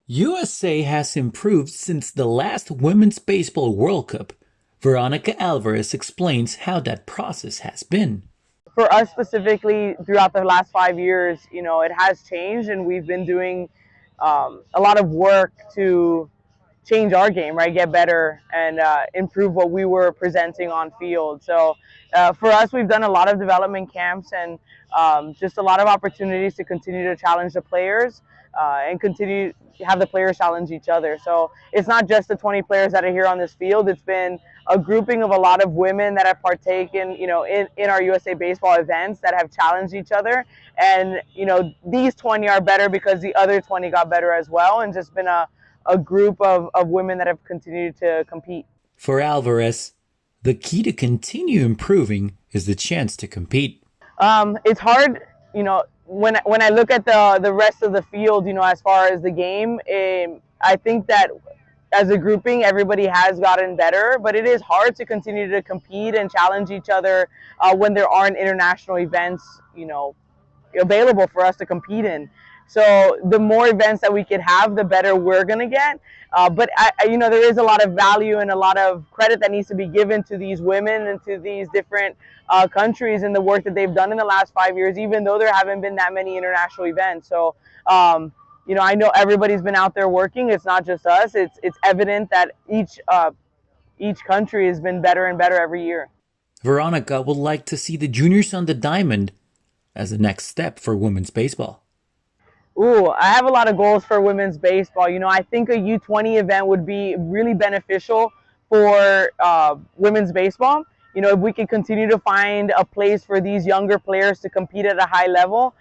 USA has improved since the last Women's Baseball World Cup. Veronica Alvarez explains how that process has been. For us specifically, throughout the last 5 years, it has changed, and we've been doing a lot of work to change our game, right? Get better and improve what we were presenting on field. So for us, we've done a lot of development camps and just a lot of opportunities to continue to challenge the players and continue to have the players challenge each other. So it's not just the 20 players that are here on this field. It's been a grouping of a lot of women that have partaken, in our USA Baseball events that have challenged each other. And, these 20 are better because the other 20 got better as well, and just been a group of women that have continued to compete. For Alvarez, the key to continue improving is the chance to compete. It's hard, when I look at the rest of the field, as far as the game, I think that as a grouping, everybody has gotten better, but it is hard to continue to compete and challenge each other when there aren't international events, available for us to compete in. So the more events that we could have, the better we're going to get. But there is a lot of value and a lot of credit that needs to be given to these women and to these different countries and the work that they've done in the last 5 years, even though there haven't been that many international events. So, I know everybody's been out there working. It's not just us. It's evident that each country has been better and better every year. Veronica would like to see the juniors on the diamond as the next step for women's baseball. Ooh, I have a lot of goals for women's baseball. I think a U20 event would be really beneficial for women's baseball. If we can continue to find a place for these younger players to compete at a high level,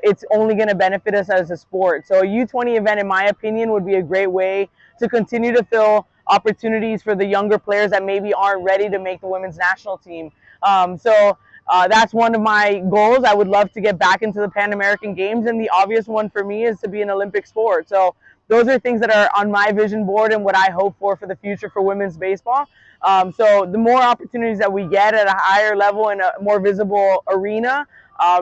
it's only going to benefit us as a sport. So a U20 event, in my opinion, would be a great way to continue to fill opportunities for the younger players that maybe aren't ready to make the women's national team. That's one of my goals. I would love to get back into the Pan American Games, and the obvious one for me is to be an Olympic sport. So those are things that are on my vision board and what I hope for the future for women's baseball. So the more opportunities that we get at a higher level in a more visible arena,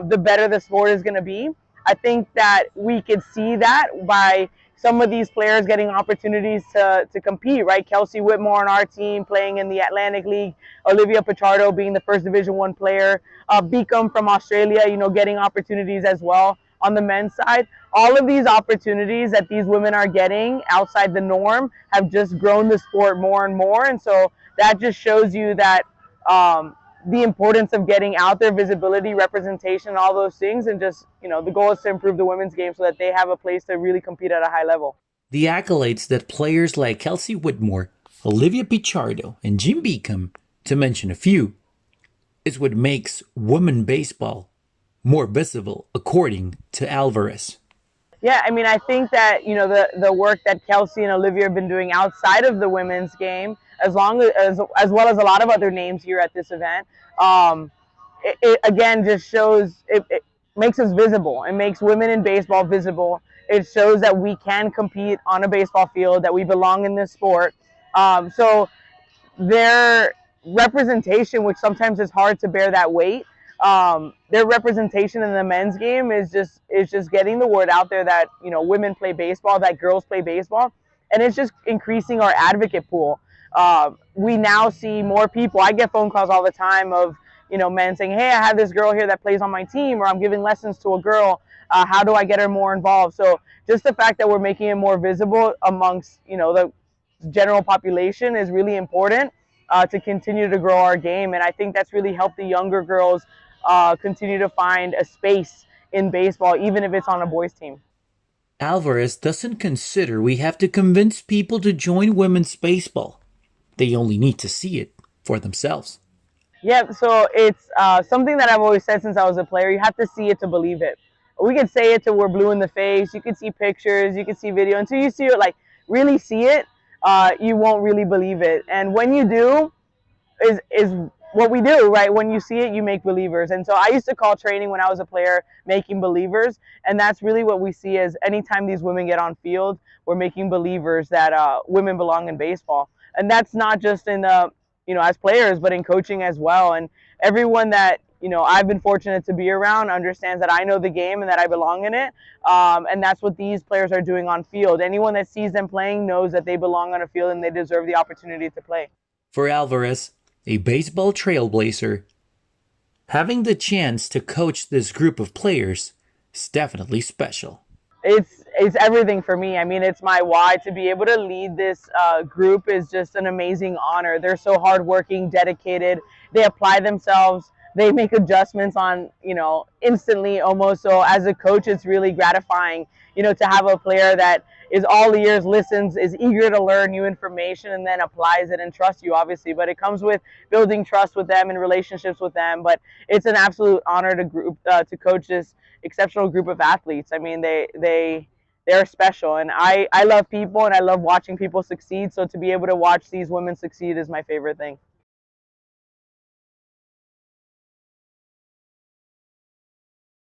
the better the sport is going to be. I think that we could see that by some of these players getting opportunities to compete, right? Kelsey Whitmore on our team playing in the Atlantic League, Olivia Pichardo being the first Division I player, Beacom from Australia, getting opportunities as well on the men's side. All of these opportunities that these women are getting outside the norm have just grown the sport more and more. And so that just shows you that the importance of getting out there, visibility, representation, all those things. And just, the goal is to improve the women's game so that they have a place to really compete at a high level. The accolades that players like Kelsey Whitmore, Olivia Pichardo, and Jim Beacom, to mention a few, is what makes women baseball more visible, according to Alvarez. Yeah, I think that the work that Kelsey and Olivia have been doing outside of the women's game, as well as a lot of other names here at this event, it again just shows it makes us visible. It makes women in baseball visible. It shows that we can compete on a baseball field, that we belong in this sport. So their representation, which sometimes is hard to bear that weight, their representation in the men's game is just getting the word out there that women play baseball, that girls play baseball, and it's just increasing our advocate pool. We now see more people. I get phone calls all the time of men saying, "Hey, I have this girl here that plays on my team," or "I'm giving lessons to a girl. How do I get her more involved?" So just the fact that we're making it more visible amongst the general population is really important to continue to grow our game, and I think that's really helped the younger girls continue to find a space in baseball, even if it's on a boys' team. Alvarez doesn't consider we have to convince people to join women's baseball. They only need to see it for themselves. Yeah, so it's something that I've always said since I was a player. You have to see it to believe it. We could say it till we're blue in the face. You could see pictures, you could see video. Until you see it, like really see it, you won't really believe it. And when you do, is what we do, right? When you see it, you make believers. And so I used to call training when I was a player making believers, and that's really what we see as anytime these women get on field, we're making believers that women belong in baseball. And that's not just in the as players, but in coaching as well. And everyone that I've been fortunate to be around, understands that I know the game and that I belong in it. And that's what these players are doing on field. Anyone that sees them playing knows that they belong on a field and they deserve the opportunity to play. For Alvarez, a baseball trailblazer, having the chance to coach this group of players is definitely special. It's everything for me. I mean, it's my why. To be able to lead this group is just an amazing honor. They're so hardworking, dedicated. They apply themselves. They make adjustments on, instantly almost. So as a coach, it's really gratifying, to have a player that is all ears, listens, is eager to learn new information, and then applies it and trusts you, obviously. But it comes with building trust with them and relationships with them. But it's an absolute honor to coach this exceptional group of athletes. I mean, they're special, and I love people and I love watching people succeed. So to be able to watch these women succeed is my favorite thing.